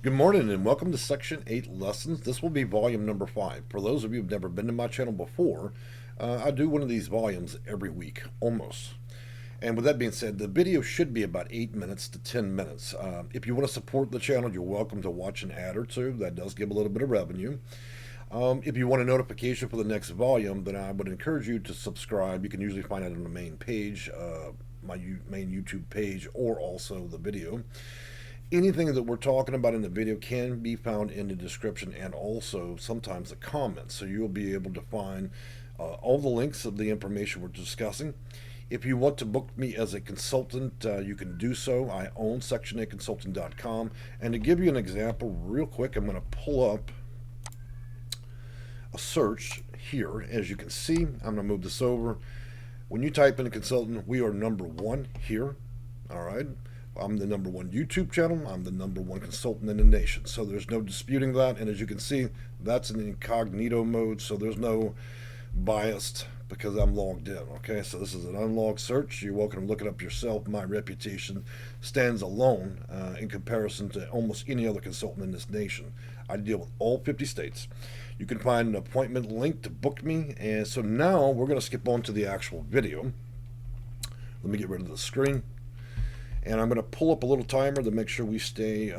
Good morning and welcome to Section 8 Lessons. This will be volume number 5. For those of you who've never been to my channel before, I do one of these volumes every week, almost. And with that being said, the video should be about 8 minutes to 10 minutes. If you want to support the channel, you're welcome to watch an ad or two. That does give a little bit of revenue. If you want a notification for the next volume, then I would encourage you to subscribe. You can usually find it on the main page, my main YouTube page, or also the video. Anything that we're talking about in the video can be found in the description and also sometimes the comments. So you'll be able to find all the links of the information we're discussing. If you want to book me as a consultant, you can do so. I own section8consulting.com. And to give you an example real quick, I'm going to pull up a search here. As you can see, I'm going to move this over. When you type in a consultant, we are number 1 here. All right. I'm the number 1 YouTube channel. I'm the number 1 consultant in the nation. So there's no disputing that. And as you can see, that's in incognito mode. So there's no biased because I'm logged in. Okay, so this is an unlogged search. You're welcome to look it up yourself. My reputation stands alone in comparison to almost any other consultant in this nation. I deal with all 50 states. You can find an appointment link to book me. And so now we're going to skip on to the actual video. Let me get rid of the screen. And I'm going to pull up a little timer to make sure we stay,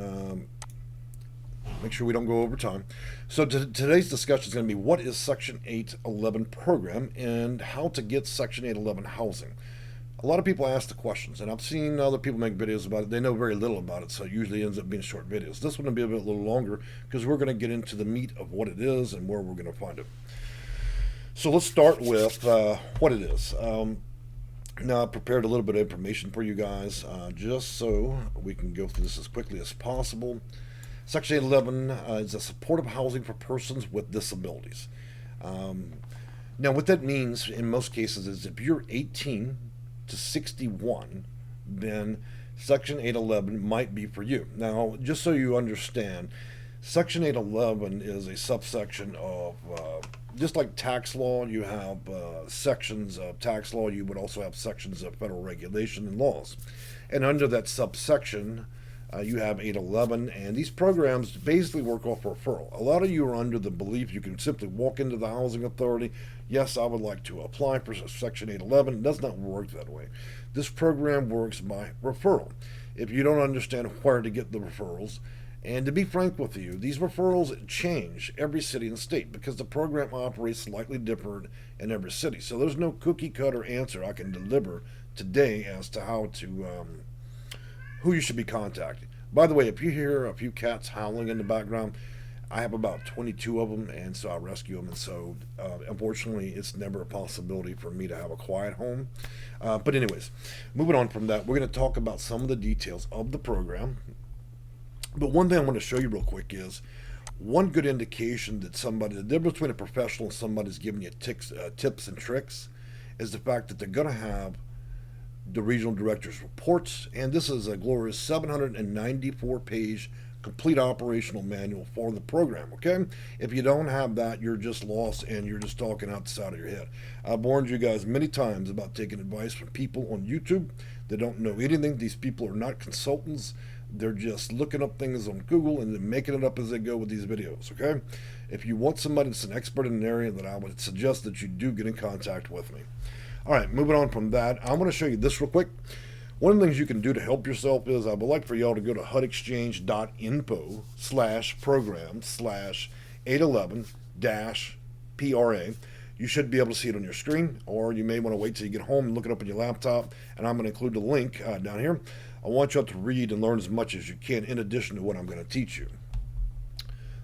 make sure we don't go over time. So today's discussion is going to be what is Section 811 program and how to get Section 811 housing. A lot of people ask the questions, and I've seen other people make videos about it. They know very little about it, so it usually ends up being short videos. This one will be a little longer because we're going to get into the meat of what it is and where we're going to find it. So let's start with what it is. Now, I prepared a little bit of information for you guys, just so we can go through this as quickly as possible. Section 811 is a supportive housing for persons with disabilities. Now, what that means in most cases is if you're 18 to 61, then Section 811 might be for you. Now, just so you understand, Section 811 is a subsection of just like tax law. You have sections of tax law. You would also have sections of federal regulation and laws. And under that subsection, you have 811. And these programs basically work off referral. A lot of you are under the belief you can simply walk into the housing authority. Yes, I would like to apply for Section 811. It does not work that way. This program works by referral. If you don't understand where to get the referrals, and to be frank with you, these referrals change every city and state because the program operates slightly different in every city. So there's no cookie cutter answer I can deliver today as to how to who you should be contacting. By the way, if you hear a few cats howling in the background, I have about 22 of them, and so I rescue them. And so, unfortunately, it's never a possibility for me to have a quiet home. But anyways, moving on from that, we're going to talk about some of the details of the program. But one thing I want to show you real quick is one good indication that the difference between a professional and somebody who's giving you tips and tricks is the fact that they're going to have the regional director's reports. And this is a glorious 794-page complete operational manual for the program, okay? If you don't have that, you're just lost and you're just talking out the side of your head. I've warned you guys many times about taking advice from people on YouTube that don't know anything. These people are not consultants. They're just looking up things on Google and then making it up as they go with these videos, okay? If you want somebody that's an expert in an area, then I would suggest that you do get in contact with me. All right, moving on from that, I'm going to show you this real quick. One of the things you can do to help yourself is I would like for y'all to go to hudexchange.info/program/811-PRA. You should be able to see it on your screen, or you may want to wait till you get home and look it up on your laptop, and I'm going to include the link down here. I want you all to read and learn as much as you can in addition to what I'm going to teach you.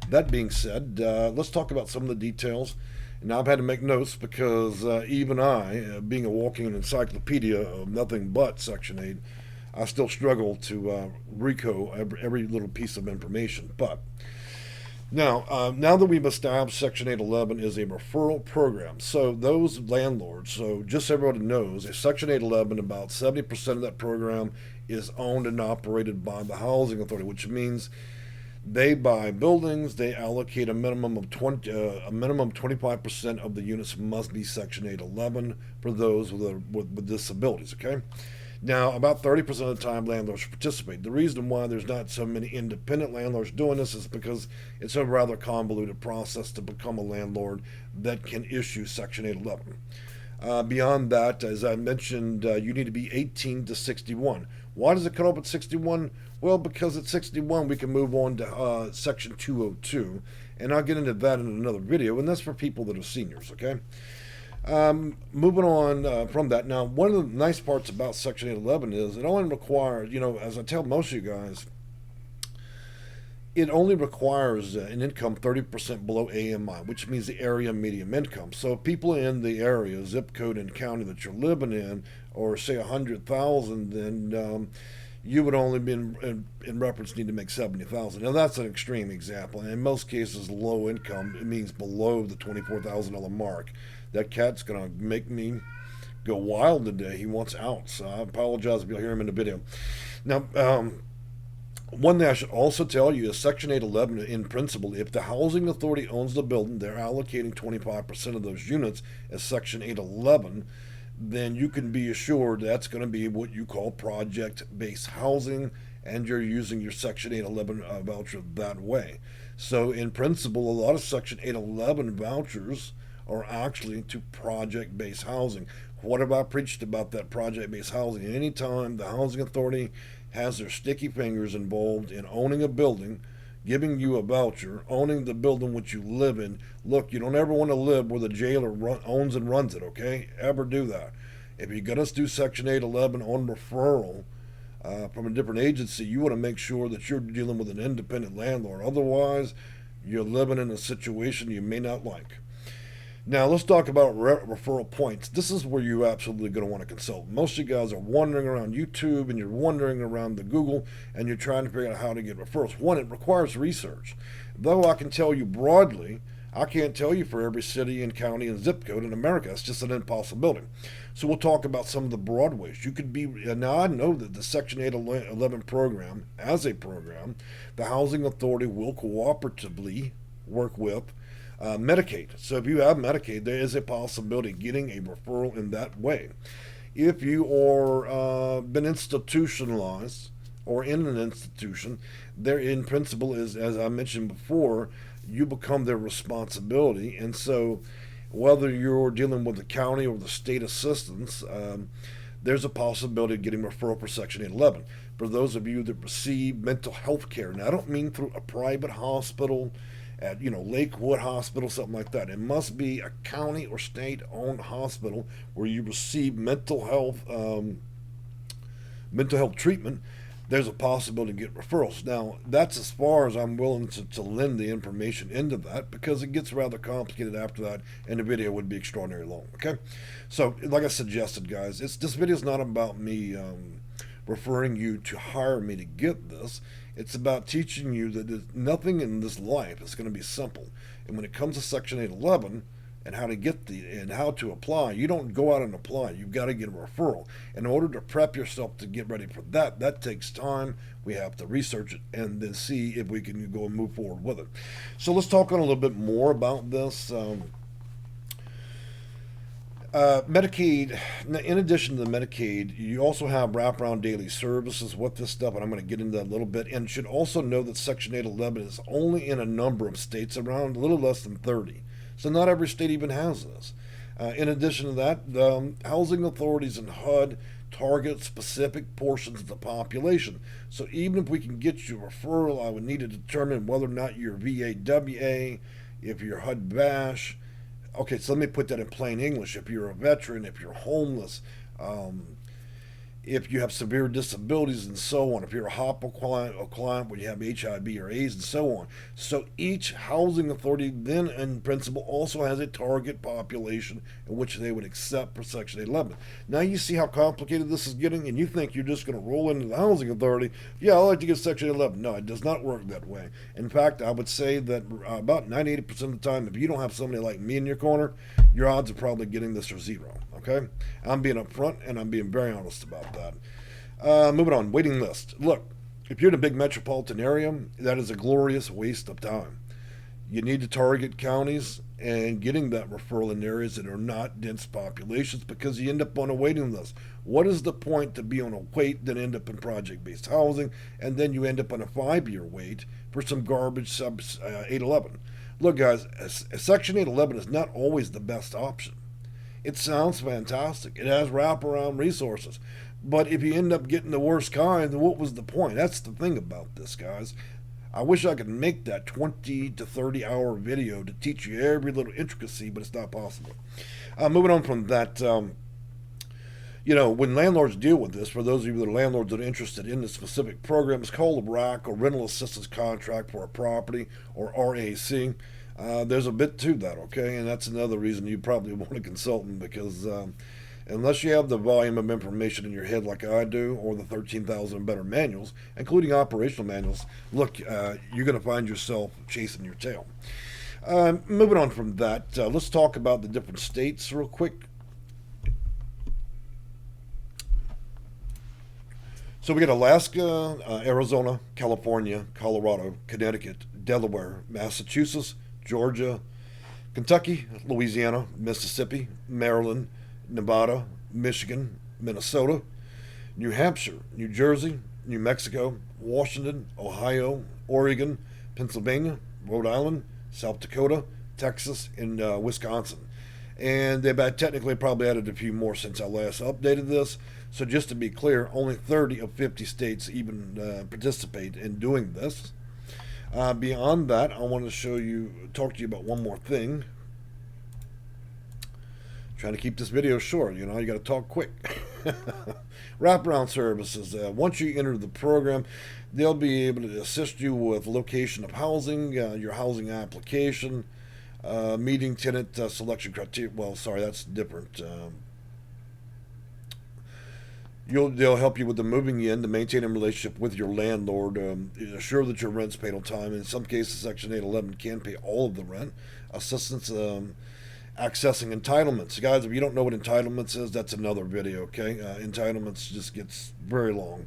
That being said, let's talk about some of the details. Now, I've had to make notes because even I, being a walking encyclopedia of nothing but Section 8, I still struggle to recall every little piece of information. But now that we've established Section 811 is a referral program, so those landlords, so just so everybody knows, Section 811, about 70% of that program is owned and operated by the housing authority, which means they buy buildings. They allocate a minimum of 25% of the units must be Section 811 for those with disabilities. Okay. Now, about 30% of the time, landlords participate. The reason why there's not so many independent landlords doing this is because it's a rather convoluted process to become a landlord that can issue Section 811. Beyond that, as I mentioned, you need to be 18 to 61. Why does it cut off at 61? Well, because at 61 we can move on to Section 202, and I'll get into that in another video, and that's for people that are seniors, okay? Moving on from that, now one of the nice parts about Section 811 is it only requires, as I tell most of you guys, it only requires an income 30% below AMI, which means the area median income. So if people in the area, zip code, and county that you're living in, or say 100,000, then you would only be in reference need to make 70,000. Now that's an extreme example. And in most cases, low income, it means below the $24,000 mark. That cat's gonna make me go wild today. He wants out, so I apologize if you'll hear him in the video. Now, one thing I should also tell you is Section 811, in principle, if the housing authority owns the building, they're allocating 25% of those units as Section 811, then you can be assured that's going to be what you call project-based housing, and you're using your Section 811 voucher that way. So in principle, a lot of Section 811 vouchers are actually to project-based housing. What have I preached about that project-based housing? Anytime the housing authority has their sticky fingers involved in owning a building, giving you a voucher, owning the building which you live in. Look, you don't ever want to live where the jailer owns and runs it, okay? Ever do that. If you're going to do Section 811 on referral from a different agency, you want to make sure that you're dealing with an independent landlord. Otherwise, you're living in a situation you may not like. Now, let's talk about referral points. This is where you're absolutely going to want to consult. Most of you guys are wandering around YouTube and you're wandering around the Google and you're trying to figure out how to get referrals. One, it requires research. Though I can tell you broadly, I can't tell you for every city and county and zip code in America. It's just an impossibility. So we'll talk about some of the broad ways. You could be, now I know that the Section 811 program, as a program, the Housing Authority will cooperatively work with Medicaid. So if you have Medicaid, there is a possibility of getting a referral in that way. If you are been institutionalized or in an institution, there in principle is, as I mentioned before, you become their responsibility. And so whether you're dealing with the county or the state assistance, there's a possibility of getting a referral for Section 811. For those of you that receive mental health care, now I don't mean through a private hospital, at Lakewood Hospital, something like that. It must be a county or state-owned hospital where you receive mental health treatment. There's a possibility to get referrals. Now, that's as far as I'm willing to lend the information into that, because it gets rather complicated after that, and the video would be extraordinarily long. Okay, so like I suggested, guys, this video is not about me referring you to hire me to get this. It's about teaching you that nothing in this life is going to be simple. And when it comes to Section 811 and how to get and how to apply, you don't go out and apply. You've got to get a referral. In order to prep yourself to get ready for that, that takes time. We have to research it and then see if we can go and move forward with it. So let's talk on a little bit more about this. Medicaid, in addition to the Medicaid, you also have wraparound daily services with this stuff, and I'm going to get into that a little bit. And should also know that Section 811 is only in a number of states, around a little less than 30. So not every state even has this. In addition to that, the housing authorities and HUD target specific portions of the population. So even if we can get you a referral, I would need to determine whether or not you're VAWA, if you're HUD BASH. Okay, so let me put that in plain English. If you're a veteran, if you're homeless, if you have severe disabilities and so on, if you're a HOPA client where you have HIV or AIDS and so on. So each housing authority then in principle also has a target population in which they would accept for Section 811. Now you see how complicated this is getting, and you think you're just going to roll into the housing authority. Yeah, I'd like to get Section 811. No, it does not work that way. In fact, I would say that about 98% of the time, if you don't have somebody like me in your corner, your odds of probably getting this are zero. Okay? I'm being upfront and I'm being very honest about that. Moving on, waiting list. Look, if you're in a big metropolitan area, that is a glorious waste of time. You need to target counties and getting that referral in areas that are not dense populations, because you end up on a waiting list. What is the point to be on a wait, then end up in project-based housing, and then you end up on a 5-year wait for some garbage sub 811? Look, guys, Section 811 is not always the best option. It sounds fantastic. It has wraparound resources. But if you end up getting the worst kind, then what was the point? That's the thing about this, guys. I wish I could make that 20 to 30 hour video to teach you every little intricacy, but it's not possible. Moving on from that, when landlords deal with this, for those of you that are landlords that are interested in this specific program, it's called a RAC, or Rental Assistance Contract for a Property, or RAC. There's a bit to that, okay? And that's another reason you probably want a consultant, because unless you have the volume of information in your head like I do, or the 13,000 better manuals, including operational manuals, look, you're going to find yourself chasing your tail. Moving on from that, let's talk about the different states real quick. So we got Alaska, Arizona, California, Colorado, Connecticut, Delaware, Massachusetts, Georgia, Kentucky, Louisiana, Mississippi, Maryland, Nevada, Michigan, Minnesota, New Hampshire, New Jersey, New Mexico, Washington, Ohio, Oregon, Pennsylvania, Rhode Island, South Dakota, Texas, and Wisconsin. And they've technically probably added a few more since I last updated this. So just to be clear, only 30 of 50 states even participate in doing this. Beyond that, I want to talk to you about one more thing. Trying to keep this video short, you got to talk quick. Wraparound services. Once you enter the program, they'll be able to assist you with location of housing, your housing application, meeting tenant selection criteria. Well, sorry, that's different. They'll help you with the moving in, to maintain a relationship with your landlord, assure that your rent's paid on time. In some cases, Section 811 can pay all of the rent. Assistance accessing entitlements. Guys, if you don't know what entitlements is, that's another video, okay? Entitlements just gets very long.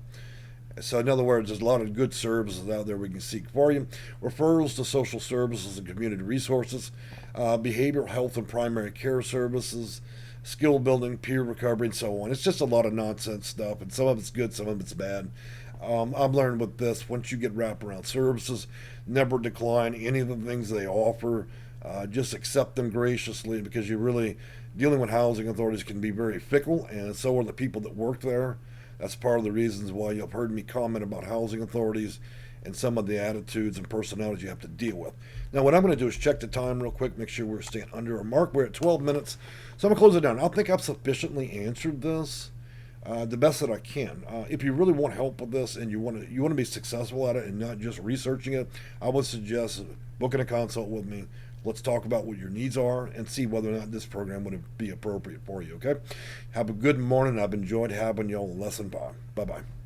So in other words, there's a lot of good services out there we can seek for you. Referrals to social services and community resources, behavioral health and primary care services, skill building, peer recovery, and so on. It's just a lot of nonsense stuff, and some of it's good, some of it's bad. I've learned with this, once you get wraparound services, never decline any of the things they offer. Just accept them graciously, because you're really dealing with housing authorities can be very fickle, and so are the people that work there. That's part of the reasons why you've heard me comment about housing authorities and some of the attitudes and personalities you have to deal with. Now, what I'm going to do is check the time real quick, make sure we're staying under our mark. We're at 12 minutes, so I'm going to close it down. I think I've sufficiently answered this the best that I can. If you really want help with this and you want to be successful at it and not just researching it, I would suggest booking a consult with me. Let's talk about what your needs are and see whether or not this program would be appropriate for you, okay? Have a good morning. I've enjoyed having you on Lesson 5. Bye-bye.